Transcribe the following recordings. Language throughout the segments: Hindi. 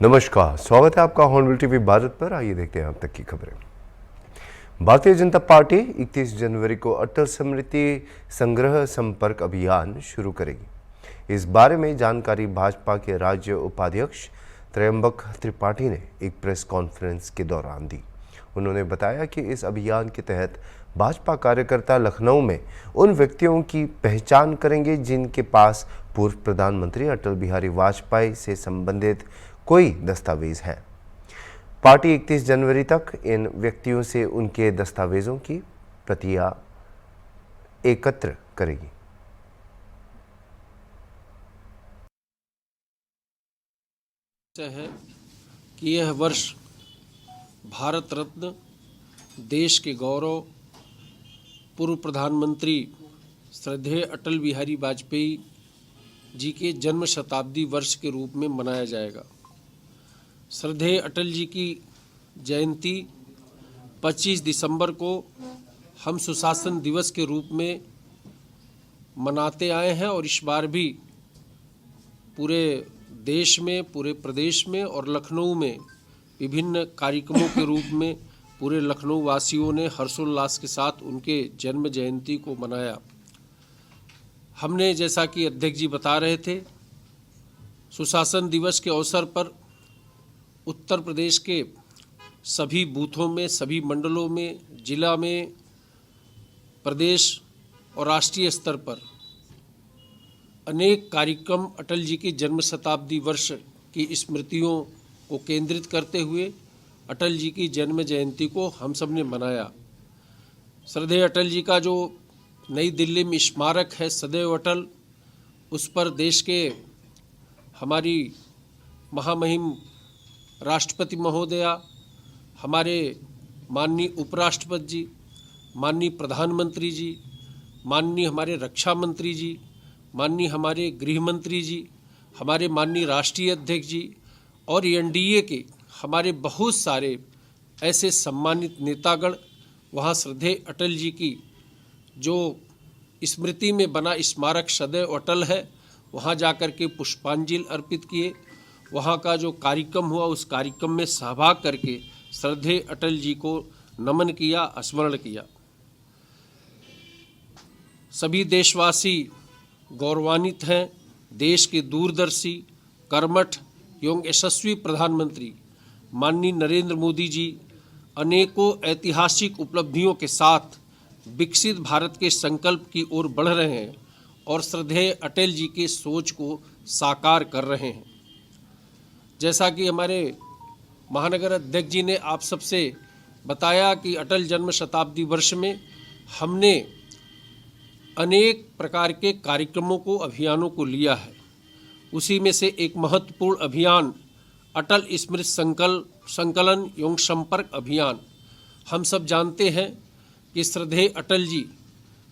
नमस्कार, स्वागत है आपका हॉर्नबिल टीवी भारत पर। आइए देखते हैं अब तक की खबरें। भारतीय जनता पार्टी 31 जनवरी को अटल स्मृति संग्रह संपर्क अभियान शुरू करेगी। इस बारे में जानकारी भाजपा के राज्य उपाध्यक्ष त्रयंबक त्रिपाठी ने एक प्रेस कॉन्फ्रेंस के दौरान दी। उन्होंने बताया कि इस अभियान के तहत भाजपा कार्यकर्ता लखनऊ में उन व्यक्तियों की पहचान करेंगे जिनके पास पूर्व प्रधानमंत्री अटल बिहारी वाजपेयी से संबंधित कोई दस्तावेज है। पार्टी 31 जनवरी तक इन व्यक्तियों से उनके दस्तावेजों की प्रतियां एकत्र करेगी। है कि यह वर्ष भारत रत्न, देश के गौरव, पूर्व प्रधानमंत्री श्रद्धेय अटल बिहारी वाजपेयी जी के जन्म शताब्दी वर्ष के रूप में मनाया जाएगा। श्रद्धेय अटल जी की जयंती 25 दिसंबर को हम सुशासन दिवस के रूप में मनाते आए हैं और इस बार भी पूरे देश में, पूरे प्रदेश में और लखनऊ में विभिन्न कार्यक्रमों के रूप में पूरे लखनऊ वासियों ने हर्षोल्लास के साथ उनके जन्म जयंती को मनाया। हमने, जैसा कि अध्यक्ष जी बता रहे थे, सुशासन दिवस के अवसर पर उत्तर प्रदेश के सभी बूथों में, सभी मंडलों में, जिला में, प्रदेश और राष्ट्रीय स्तर पर अनेक कार्यक्रम अटल जी की जन्म शताब्दी वर्ष की स्मृतियों को केंद्रित करते हुए अटल जी की जन्म जयंती को हम सब ने मनाया। श्रद्धेय अटल जी का जो नई दिल्ली में स्मारक है सदैव अटल, उस पर देश के हमारी महामहिम राष्ट्रपति महोदया, हमारे माननीय उपराष्ट्रपति जी, माननीय प्रधानमंत्री जी, माननीय हमारे रक्षा मंत्री जी, माननीय हमारे गृह मंत्री जी, हमारे माननीय राष्ट्रीय अध्यक्ष जी और एनडीए के हमारे बहुत सारे ऐसे सम्मानित नेतागण वहाँ श्रद्धेय अटल जी की जो स्मृति में बना स्मारक सदैव अटल है वहाँ जाकर के पुष्पांजलि अर्पित किए। वहाँ का जो कार्यक्रम हुआ उस कार्यक्रम में सहभाग करके श्रद्धेय अटल जी को नमन किया, स्मरण किया। सभी देशवासी गौरवान्वित हैं। देश के दूरदर्शी, कर्मठ एवं यशस्वी प्रधानमंत्री माननीय नरेंद्र मोदी जी अनेकों ऐतिहासिक उपलब्धियों के साथ विकसित भारत के संकल्प की ओर बढ़ रहे हैं और श्रद्धेय अटल जी के सोच को साकार कर रहे हैं। जैसा कि हमारे महानगर अध्यक्ष जी ने आप सबसे बताया कि अटल जन्म शताब्दी वर्ष में हमने अनेक प्रकार के कार्यक्रमों को, अभियानों को लिया है। उसी में से एक महत्वपूर्ण अभियान अटल स्मृति संकलन एवं संपर्क अभियान। हम सब जानते हैं कि श्रद्धेय अटल जी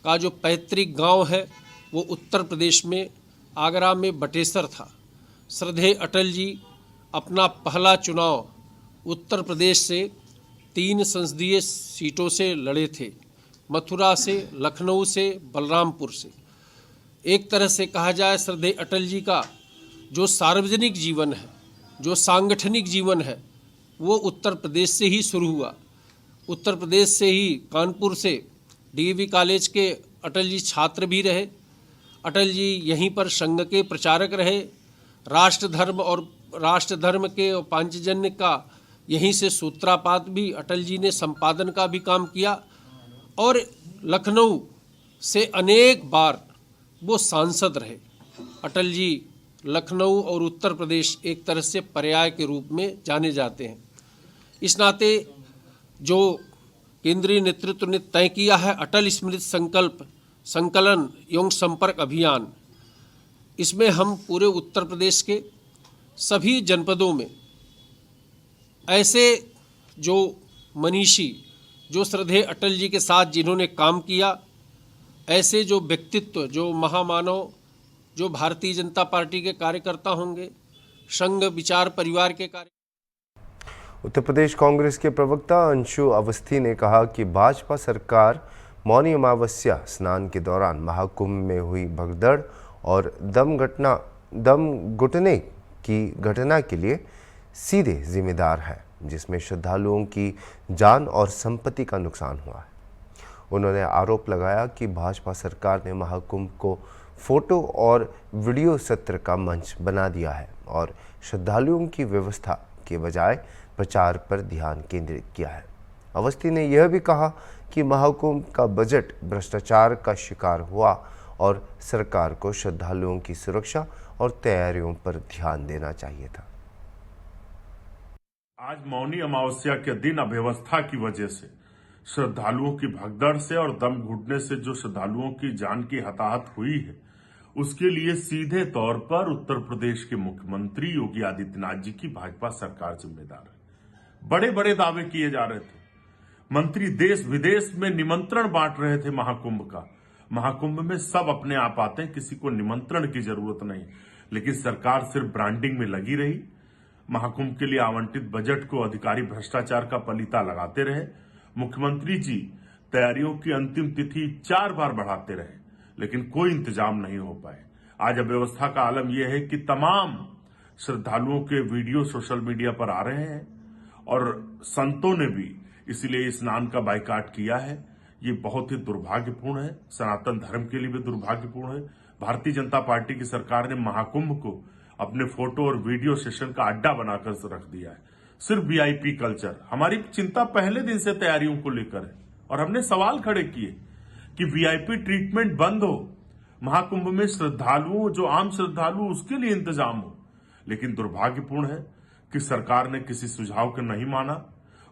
का जो पैतृक गांव है वो उत्तर प्रदेश में आगरा में बटेसर था। श्रद्धेय अटल जी अपना पहला चुनाव उत्तर प्रदेश से 3 संसदीय सीटों से लड़े थे, मथुरा से, लखनऊ से, बलरामपुर से। एक तरह से कहा जाए श्रद्धेय अटल जी का जो सार्वजनिक जीवन है, जो सांगठनिक जीवन है, वो उत्तर प्रदेश से ही शुरू हुआ। उत्तर प्रदेश से ही कानपुर से डीएवी कॉलेज के अटल जी छात्र भी रहे। अटल जी यहीं पर संघ के प्रचारक रहे। राष्ट्र धर्म के पांचजन्य का यहीं से सूत्रपात भी अटल जी ने संपादन का भी काम किया और लखनऊ से अनेक बार वो सांसद रहे। अटल जी लखनऊ और उत्तर प्रदेश एक तरह से पर्याय के रूप में जाने जाते हैं। इस नाते जो केंद्रीय नेतृत्व ने तय किया है अटल स्मृति संकलन एवं संपर्क अभियान, इसमें हम पूरे उत्तर प्रदेश के सभी जनपदों में ऐसे जो मनीषी, जो श्रद्धेय अटल जी के साथ जिन्होंने काम किया, ऐसे जो व्यक्तित्व, जो महामानव, जो भारतीय जनता पार्टी के कार्यकर्ता होंगे, संघ विचार परिवार के कार्य। उत्तर प्रदेश कांग्रेस के प्रवक्ता अंशु अवस्थी ने कहा कि भाजपा सरकार मौनी अमावस्या स्नान के दौरान महाकुंभ में हुई भगदड़ और दम घुटने की घटना के लिए सीधे जिम्मेदार है, जिसमें श्रद्धालुओं की जान और संपत्ति का नुकसान हुआ है। उन्होंने आरोप लगाया कि भाजपा सरकार ने महाकुंभ को फोटो और वीडियो सत्र का मंच बना दिया है और श्रद्धालुओं की व्यवस्था के बजाय प्रचार पर ध्यान केंद्रित किया है। अवस्थी ने यह भी कहा कि महाकुंभ का बजट भ्रष्टाचार का शिकार हुआ और सरकार को श्रद्धालुओं की सुरक्षा और तैयारियों पर ध्यान देना चाहिए था। आज मौनी अमावस्या के दिन अव्यवस्था की वजह से श्रद्धालुओं की भगदड़ से और दम घुटने से जो श्रद्धालुओं की जान की हताहत हुई है, उसके लिए सीधे तौर पर उत्तर प्रदेश के मुख्यमंत्री योगी आदित्यनाथ जी की भाजपा सरकार जिम्मेदार है। बड़े बड़े दावे किए जा रहे थे, मंत्री देश विदेश में निमंत्रण बांट रहे थे महाकुंभ का। महाकुंभ में सब अपने आप आते हैं, किसी को निमंत्रण की जरूरत नहीं, लेकिन सरकार सिर्फ ब्रांडिंग में लगी रही। महाकुंभ के लिए आवंटित बजट को अधिकारी भ्रष्टाचार का पलीता लगाते रहे। मुख्यमंत्री जी तैयारियों की अंतिम तिथि 4 बार बढ़ाते रहे, लेकिन कोई इंतजाम नहीं हो पाए। आज अव्यवस्था का आलम यह है कि तमाम श्रद्धालुओं के वीडियो सोशल मीडिया पर आ रहे हैं और संतों ने भी इसलिए स्नान का बाइकाट किया है। ये बहुत ही दुर्भाग्यपूर्ण है, सनातन धर्म के लिए भी दुर्भाग्यपूर्ण है। भारतीय जनता पार्टी की सरकार ने महाकुंभ को अपने फोटो और वीडियो सेशन का अड्डा बनाकर रख दिया है। सिर्फ वीआईपी कल्चर। हमारी चिंता पहले दिन से तैयारियों को लेकर है और हमने सवाल खड़े किए कि वीआईपी ट्रीटमेंट बंद हो, महाकुंभ में श्रद्धालुओं जो आम श्रद्धालु उसके लिए इंतजाम हो। लेकिन दुर्भाग्यपूर्ण है कि सरकार ने किसी सुझाव को नहीं माना।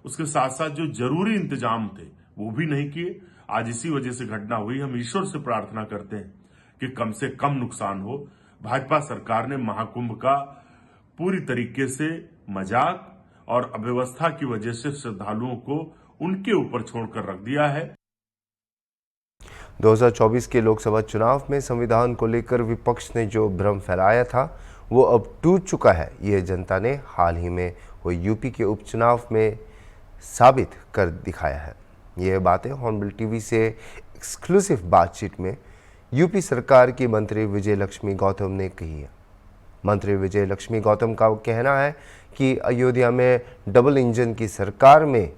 उसके साथ साथ जो जरूरी इंतजाम थे वो भी नहीं किए। आज इसी वजह से घटना हुई। हम ईश्वर से प्रार्थना करते हैं कि कम से कम नुकसान हो। भाजपा सरकार ने महाकुंभ का पूरी तरीके से मजाक और अव्यवस्था की वजह से श्रद्धालुओं को उनके ऊपर छोड़कर रख दिया है। 2024 के लोकसभा चुनाव में संविधान को लेकर विपक्ष ने जो भ्रम फैलाया था वो अब टूट चुका है। ये जनता ने हाल ही में हुए यूपी के उपचुनाव में साबित कर दिखाया है। ये बातें हॉर्नबिल टीवी से एक्सक्लूसिव बातचीत में यूपी सरकार की मंत्री विजय लक्ष्मी गौतम ने कही है। मंत्री विजय लक्ष्मी गौतम का कहना है कि अयोध्या में डबल इंजन की सरकार में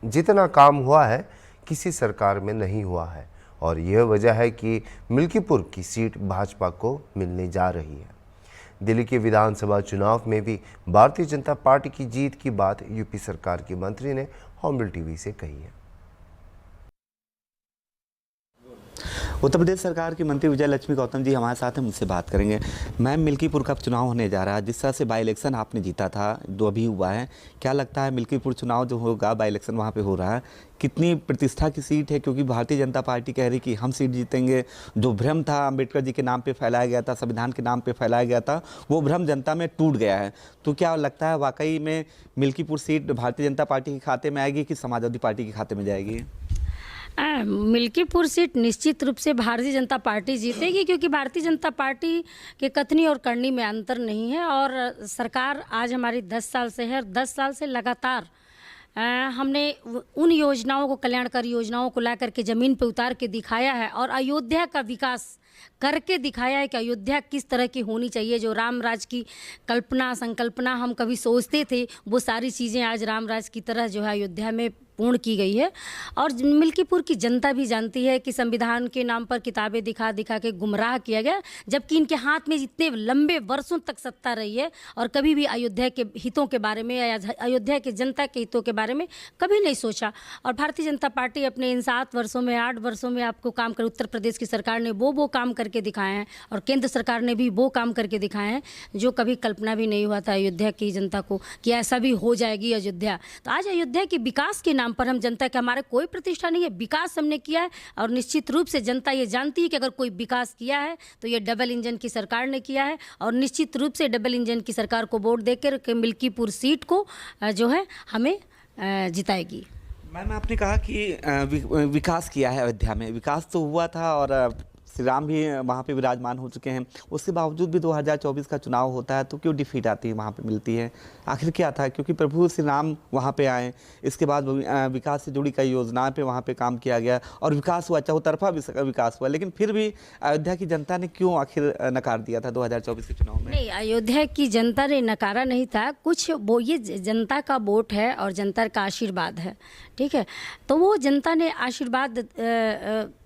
जितना काम हुआ है किसी सरकार में नहीं हुआ है और यह वजह है कि मिल्कीपुर की सीट भाजपा को मिलने जा रही है। दिल्ली के विधानसभा चुनाव में भी भारतीय जनता पार्टी की जीत की बात यूपी सरकार की मंत्री ने हॉर्नबिल टीवी से कही है। उत्तर प्रदेश सरकार की मंत्री विजय लक्ष्मी गौतम जी हमारे साथ हैं, मुझसे बात करेंगे। मैम, मिल्कीपुर का चुनाव होने जा रहा है। जिस तरह से बाई इलेक्शन आपने जीता था, जो अभी हुआ है, क्या लगता है मिल्कीपुर चुनाव जो होगा, बाई इलेक्शन वहाँ पे हो रहा है, कितनी प्रतिष्ठा की सीट है? क्योंकि भारतीय जनता पार्टी कह रही कि हम सीट जीतेंगे। जो भ्रम था अम्बेडकर जी के नाम पे फैलाया गया था, संविधान के नाम पे फैलाया गया था, वो भ्रम जनता में टूट गया है। तो क्या लगता है वाकई में मिल्कीपुर सीट भारतीय जनता पार्टी के खाते में आएगी कि समाजवादी पार्टी के खाते में जाएगी? मिल्कीपुर सीट निश्चित रूप से भारतीय जनता पार्टी जीतेगी, क्योंकि भारतीय जनता पार्टी के कथनी और करनी में अंतर नहीं है। और सरकार आज हमारी 10 साल से है और 10 साल से लगातार हमने उन योजनाओं को, कल्याणकारी योजनाओं को ला करके ज़मीन पे उतार के दिखाया है और अयोध्या का विकास करके दिखाया है कि अयोध्या किस तरह की होनी चाहिए। जो राम राज की कल्पना संकल्पना हम कभी सोचते थे, वो सारी चीज़ें आज राम राज की तरह जो है अयोध्या में पूर्ण की गई है। और मिल्कीपुर की जनता भी जानती है कि संविधान के नाम पर किताबें दिखा दिखा के गुमराह किया गया, जबकि इनके हाथ में इतने लंबे वर्षों तक सत्ता रही है और कभी भी अयोध्या के हितों के बारे में या अयोध्या के जनता के हितों के बारे में कभी नहीं सोचा। और भारतीय जनता पार्टी अपने इन 7 वर्षों में 8 वर्षों में आपको काम कर, उत्तर प्रदेश की सरकार ने वो काम करके दिखाए हैं और केंद्र सरकार ने भी वो काम करके दिखाए हैं जो कभी कल्पना भी नहीं हुआ था अयोध्या की जनता को कि ऐसा भी हो जाएगी अयोध्या। तो आज अयोध्या के विकास के नाम पर हम जनता के, हमारे कोई प्रतिष्ठा नहीं है, विकास हमने किया है। और निश्चित रूप से जनता ये जानती है कि अगर कोई विकास किया है तो ये डबल इंजन की सरकार ने किया है और निश्चित रूप से डबल इंजन की सरकार को वोट देकर के मिल्कीपुर सीट को जो है हमें जिताएगी। मैम, आपने कहा कि विकास किया है अयोध्या में। विकास तो हुआ था और श्री राम भी वहाँ पे विराजमान हो चुके हैं, उसके बावजूद भी 2024 का चुनाव होता है तो क्यों डिफीट आती है वहाँ पे मिलती है? आखिर क्या था? क्योंकि प्रभु श्री राम वहाँ पे आए, इसके बाद विकास से जुड़ी कई योजनाएं पे वहाँ पे काम किया गया और विकास हुआ, चौतरफा विकास हुआ, लेकिन फिर भी अयोध्या की जनता ने क्यों आखिर नकार दिया था 2024 के चुनाव में? नहीं, अयोध्या की जनता ने नकारा नहीं था कुछ, वो ये जनता का वोट है और जनता का आशीर्वाद है, ठीक है। तो वो जनता ने आशीर्वाद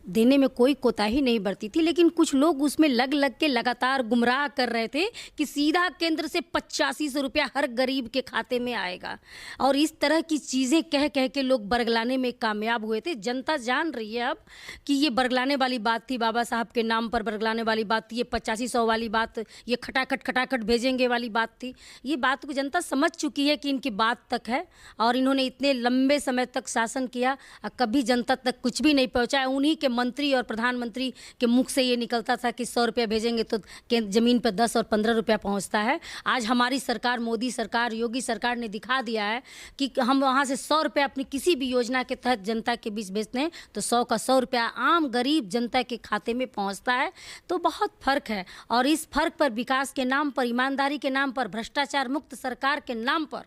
देने में कोई कोताही नहीं बरती थी, लेकिन कुछ लोग उसमें लग लग के लगातार गुमराह कर रहे थे कि सीधा केंद्र से 8500 रुपया हर गरीब के खाते में आएगा, और इस तरह की चीज़ें कह कह के लोग बरगलाने में कामयाब हुए थे। जनता जान रही है अब कि ये बरगलाने वाली बात थी, बाबा साहब के नाम पर बरगलाने वाली बात थी, ये 8500 वाली बात, ये खटाखट भेजेंगे वाली बात थी। ये बात को जनता समझ चुकी है कि इनकी बात तक है, और इन्होंने इतने लंबे समय तक शासन किया, कभी जनता तक कुछ भी नहीं पहुँचा। उन्हीं के मंत्री और प्रधानमंत्री के मुख से ये निकलता था कि 100 रुपया भेजेंगे तो ज़मीन पर 10 और 15 रुपया पहुंचता है। आज हमारी सरकार, मोदी सरकार, योगी सरकार ने दिखा दिया है कि हम वहाँ से 100 रुपया अपनी किसी भी योजना के तहत जनता के बीच भेजते हैं तो 100 का 100 रुपया आम गरीब जनता के खाते में पहुँचता है। तो बहुत फ़र्क है, और इस फर्क पर विकास के नाम पर, ईमानदारी के नाम पर, भ्रष्टाचार मुक्त सरकार के नाम पर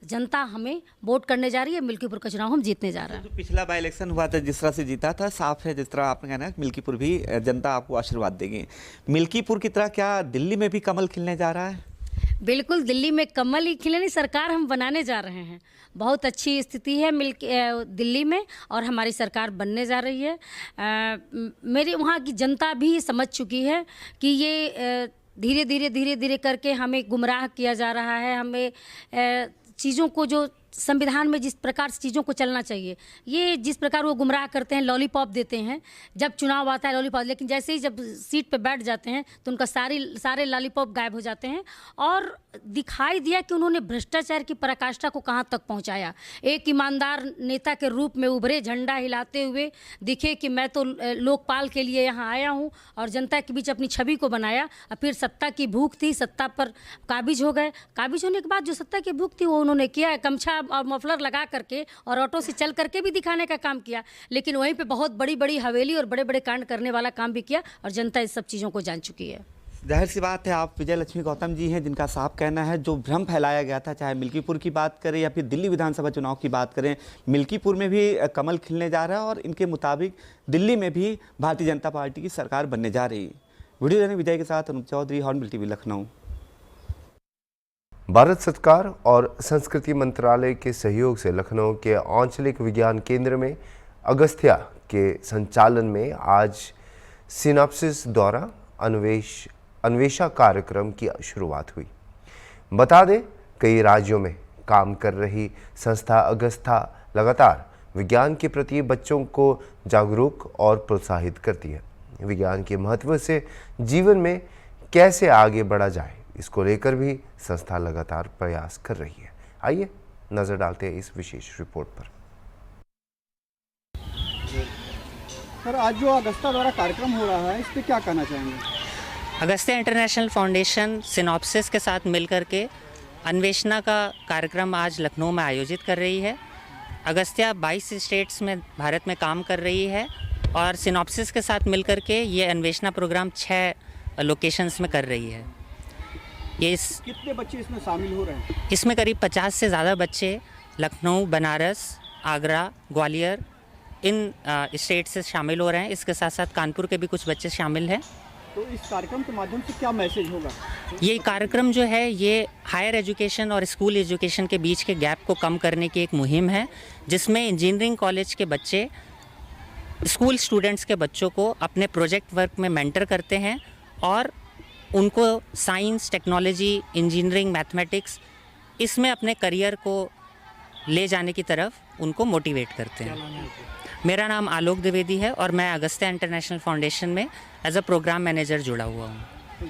जनता हमें वोट करने जा रही है। मिल्कीपुर का चुनाव हम जीतने जा रहे हैं। जो पिछला बाई इलेक्शन हुआ था, जिस तरह से जीता था, साफ है जिस तरह आपने कहना है मिल्कीपुर भी जनता आपको आशीर्वाद देगी। मिल्कीपुर की तरह क्या दिल्ली में भी कमल खिलने जा रहा है? बिल्कुल, दिल्ली में कमल ही खिले नहीं, सरकार हम बनाने जा रहे हैं। बहुत अच्छी स्थिति है दिल्ली में, और हमारी सरकार बनने जा रही है। मेरे वहाँ की जनता भी समझ चुकी है कि ये धीरे धीरे करके हमें गुमराह किया जा रहा है। हमें चीज़ों को, जो संविधान में जिस प्रकार से चीज़ों को चलना चाहिए, ये जिस प्रकार वो गुमराह करते हैं, लॉलीपॉप देते हैं, जब चुनाव आता है लॉलीपॉप, लेकिन जैसे ही जब सीट पे बैठ जाते हैं तो उनका सारे लॉलीपॉप गायब हो जाते हैं। और दिखाई दिया कि उन्होंने भ्रष्टाचार की पराकाष्ठा को कहाँ तक पहुँचाया। एक ईमानदार नेता के रूप में उभरे, झंडा हिलाते हुए दिखे कि मैं तो लोकपाल के लिए यहाँ आया हूँ, और जनता के बीच अपनी छवि को बनाया। और फिर सत्ता की भूख थी, सत्ता पर काबिज हो गए। काबिज होने के बाद जो सत्ता की भूख थी वो उन्होंने किया, गमछा और मफलर लगा करके और ऑटो से चल करके भी दिखाने का काम किया, लेकिन वहीं पे बहुत बड़ी बड़ी हवेली और बड़े बड़े कांड करने वाला काम भी किया, और जनता इस सब चीज़ों को जान चुकी है। जाहिर सी बात है, आप विजय लक्ष्मी गौतम जी हैं, जिनका साफ कहना है जो भ्रम फैलाया गया था, चाहे मिल्कीपुर की बात करें या फिर दिल्ली विधानसभा चुनाव की बात करें, मिल्कीपुर में भी कमल खिलने जा रहा है, और इनके मुताबिक दिल्ली में भी भारतीय जनता पार्टी की सरकार बनने जा रही है। वीडियो जर्नलिस्ट विजय के साथ अनुप चौधरी, हॉर्नबिल टीवी, लखनऊ। भारत सरकार और संस्कृति मंत्रालय के सहयोग से लखनऊ के आंचलिक विज्ञान केंद्र में अगस्त्या के संचालन में आज सिनॉप्सिस द्वारा अन्वेषा कार्यक्रम की शुरुआत हुई। बता दें, कई राज्यों में काम कर रही संस्था अगस्त्या लगातार विज्ञान के प्रति बच्चों को जागरूक और प्रोत्साहित करती है। विज्ञान के महत्व से जीवन में कैसे आगे बढ़ा जाए, इसको लेकर भी संस्था लगातार प्रयास कर रही है। आइए नजर डालते हैं इस विशेष रिपोर्ट पर। सर, आज जो अगस्त्या द्वारा कार्यक्रम हो रहा है, इस पे क्या कहना चाहेंगे? अगस्त्या इंटरनेशनल फाउंडेशन सिनॉप्सिस के साथ मिलकर के अन्वेषणा का कार्यक्रम आज लखनऊ में आयोजित कर रही है। अगस्त्या 22 स्टेट्स में भारत में काम कर रही है, और सिनॉप्सिस के साथ मिलकर के ये अन्वेषणा प्रोग्राम 6 लोकेशंस में कर रही है। कितने बच्चे इसमें शामिल हो रहे हैं? इसमें करीब 50 से ज़्यादा बच्चे लखनऊ, बनारस, आगरा, ग्वालियर इन स्टेट से शामिल हो रहे हैं। इसके साथ साथ कानपुर के भी कुछ बच्चे शामिल हैं। तो इस कार्यक्रम के माध्यम से क्या मैसेज होगा? ये कार्यक्रम जो है, ये हायर एजुकेशन और स्कूल एजुकेशन के बीच के गैप को कम करने की एक मुहिम है, जिसमें इंजीनियरिंग कॉलेज के बच्चे स्कूल स्टूडेंट्स के बच्चों को अपने प्रोजेक्ट वर्क में मेंटर करते हैं, और उनको साइंस, टेक्नोलॉजी, इंजीनियरिंग, मैथमेटिक्स इसमें अपने करियर को ले जाने की तरफ उनको मोटिवेट करते हैं। मेरा नाम आलोक द्विवेदी है, और मैं अगस्त्या इंटरनेशनल फाउंडेशन में एज अ प्रोग्राम मैनेजर जुड़ा हुआ हूँ।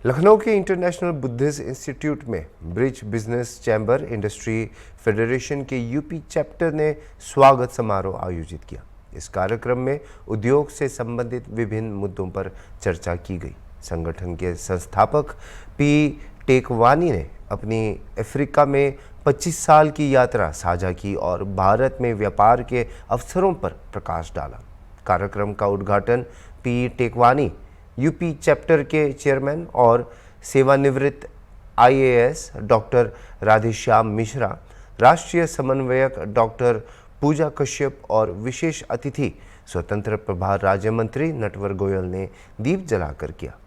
लखनऊ के इंटरनेशनल बुद्धिस्ट इंस्टीट्यूट में bridge business chamber industry federation के यूपी चैप्टर ने स्वागत समारोह आयोजित किया। इस कार्यक्रम में उद्योग से संबंधित विभिन्न मुद्दों पर चर्चा की गई। संगठन के संस्थापक पी टेकवानी ने अपनी अफ्रीका में 25 साल की यात्रा साझा की और भारत में व्यापार के अवसरों पर प्रकाश डाला। कार्यक्रम का उद्घाटन पी टेकवानी, यूपी चैप्टर के चेयरमैन और सेवानिवृत्त IAS डॉक्टर राधेश्याम मिश्रा, राष्ट्रीय समन्वयक डॉक्टर पूजा कश्यप और विशेष अतिथि स्वतंत्र प्रभार राज्य मंत्री नटवर गोयल ने दीप जलाकर किया।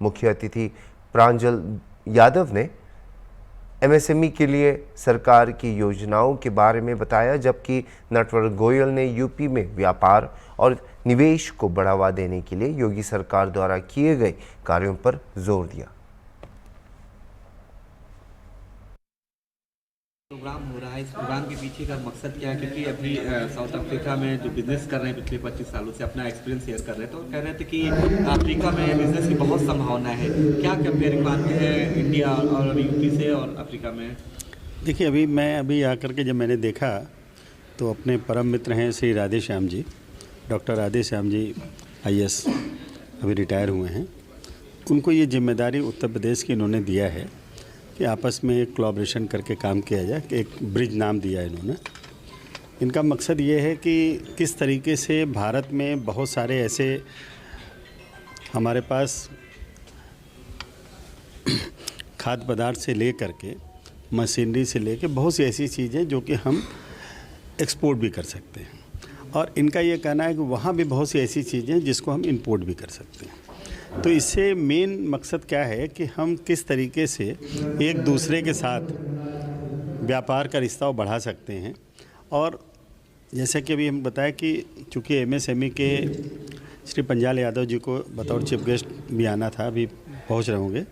मुख्य अतिथि प्रांजल यादव ने MSME के लिए सरकार की योजनाओं के बारे में बताया, जबकि नटवर गोयल ने यूपी में व्यापार और निवेश को बढ़ावा देने के लिए योगी सरकार द्वारा किए गए कार्यों पर जोर दिया। प्रोग्राम हो रहा है, इस प्रोग्राम के पीछे का मकसद क्या है? क्योंकि अभी साउथ अफ्रीका में जो बिजनेस कर रहे हैं पिछले 25 सालों से अपना एक्सपीरियंस शेयर कर रहे थे और कह रहे थे कि अफ्रीका में बिजनेस की बहुत संभावना है। क्या कंपेयरिंग मानते हैं इंडिया और यूपी से और अफ्रीका में? देखिए, अभी आकर के जब मैंने देखा तो अपने परम मित्र हैं श्री राधेश्याम जी, डॉक्टर राधेश्याम जी IAS अभी रिटायर हुए हैं। उनको ये जिम्मेदारी उत्तर प्रदेश की इन्होंने दिया है कि आपस में एक कोलैबोरेशन करके काम किया जाए, कि एक ब्रिज नाम दिया है इन्होंने। इनका मकसद ये है कि किस तरीके से भारत में बहुत सारे ऐसे हमारे पास खाद्य पदार्थ से ले करके मशीनरी से लेके बहुत सी ऐसी चीज़ें जो कि हम एक्सपोर्ट भी कर सकते हैं, और इनका ये कहना है कि वहाँ भी बहुत सी ऐसी चीज़ें जिसको हम इंपोर्ट भी कर सकते हैं। तो इससे मेन मकसद क्या है कि हम किस तरीके से एक दूसरे के साथ व्यापार का रिश्ता बढ़ा सकते हैं। और जैसे कि अभी हम बताया कि चूँकि MSME के श्री पंजाल यादव जी को बतौर चीफ गेस्ट भी आना था, अभी पहुंच रहे होंगे।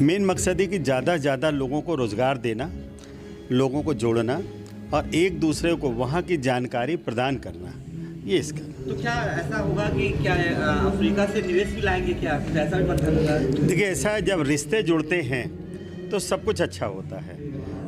मेन मकसद है कि ज़्यादा से ज़्यादा लोगों को रोज़गार देना, लोगों को जोड़ना और एक दूसरे को वहाँ की जानकारी प्रदान करना, ये इसका। तो क्या ऐसा होगा कि क्या अफ्रीका से निवेश भी लाएंगे, क्या कुछ ऐसा भी मतलब होगा? देखिए, ऐसा है, जब रिश्ते जुड़ते हैं तो सब कुछ अच्छा होता है।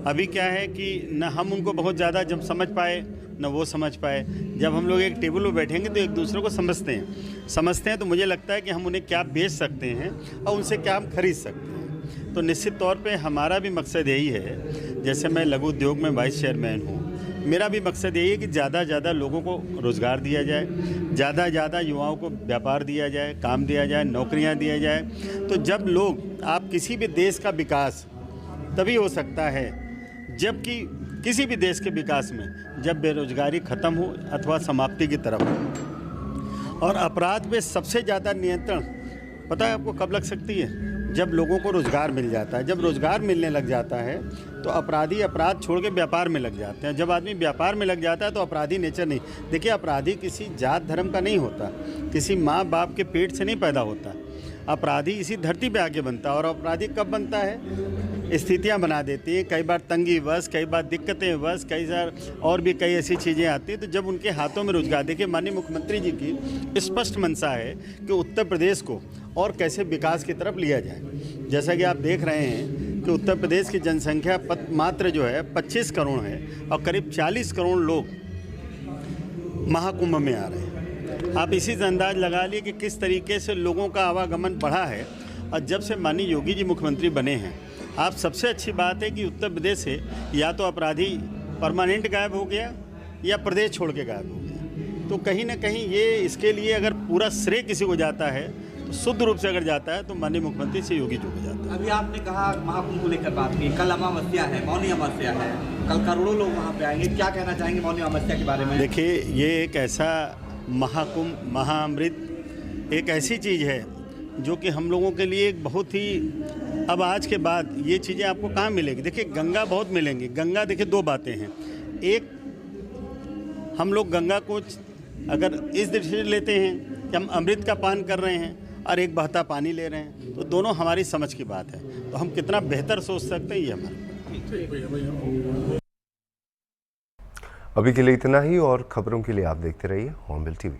अभी क्या है कि न हम उनको बहुत ज़्यादा जब समझ पाए न वो समझ पाए। जब हम लोग एक टेबल पर बैठेंगे तो एक दूसरे को समझते हैं तो मुझे लगता है कि हम उन्हें क्या बेच सकते हैं और उनसे क्या हम खरीद सकते हैं। तो निश्चित तौर पे हमारा भी मकसद यही है, जैसे मैं लघु उद्योग में वाइस चेयरमैन हूँ, मेरा भी मकसद यही है कि ज़्यादा से ज़्यादा लोगों को रोज़गार दिया जाए, ज़्यादा से ज़्यादा युवाओं को व्यापार दिया जाए, काम दिया जाए, नौकरियां दिया जाए। तो जब लोग आप किसी भी देश का विकास तभी हो सकता है जबकि किसी भी देश के विकास में जब बेरोजगारी ख़त्म हो अथवा समाप्ति की तरफ हो। और अपराध पे सबसे ज़्यादा नियंत्रण पता है आपको कब लग सकती है? जब लोगों को रोज़गार मिल जाता है। जब रोज़गार मिलने लग जाता है तो अपराधी अपराध छोड़ के व्यापार में लग जाते हैं। जब आदमी व्यापार में लग जाता है तो अपराधी नेचर नहीं। देखिए, अपराधी किसी जात धर्म का नहीं होता, किसी माँ बाप के पेट से नहीं पैदा होता। अपराधी इसी धरती पे आके बनता है। और अपराधी कब बनता है? स्थितियाँ बना देती हैं, कई बार तंगी वश, कई बार दिक्कतें वश, कई बार और भी कई ऐसी चीज़ें आती हैं। तो जब उनके हाथों में रोजगार, देखिए माननीय मुख्यमंत्री जी की स्पष्ट मंशा है कि उत्तर प्रदेश को और कैसे विकास की तरफ लिया जाए। जैसा कि आप देख रहे हैं कि उत्तर प्रदेश की जनसंख्या मात्र जो है 25 करोड़ है और करीब 40 करोड़ लोग महाकुंभ में आ रहे हैं। आप इसी से अंदाज लगा लिए कि किस तरीके से लोगों का आवागमन बढ़ा है। और जब से माननीय योगी जी मुख्यमंत्री बने हैं, आप सबसे अच्छी बात है कि उत्तर प्रदेश से या तो अपराधी परमानेंट गायब हो गया या प्रदेश छोड़ के गायब हो गया। तो कहीं ना कहीं ये इसके लिए अगर पूरा श्रेय किसी को जाता है तो शुद्ध रूप से अगर जाता है तो माननीय मुख्यमंत्री से योगी जी को जाता है। अभी आपने कहा महाकुंभ को लेकर बात की, कल अमावस्या है, मौनी अमावस्या है, कल करोड़ों लोग वहाँ पे आएंगे। क्या कहना चाहेंगे मौनी अमावस्या के बारे में? देखिए, ये एक ऐसा महाकुंभ, महाअमृत एक ऐसी चीज़ है जो कि हम लोगों के लिए एक बहुत ही, अब आज के बाद ये चीज़ें आपको कहाँ मिलेगी? देखिए, गंगा बहुत मिलेंगी। गंगा देखिए दो बातें हैं, एक हम लोग गंगा को अगर इस दृष्टि से लेते हैं कि हम अमृत का पान कर रहे हैं और एक बहता पानी ले रहे हैं, तो दोनों हमारी समझ की बात है। तो हम कितना बेहतर सोच सकते हैं ये हमारा। अभी के लिए इतना ही, और खबरों के लिए आप देखते रहिए हॉर्नबिल TV।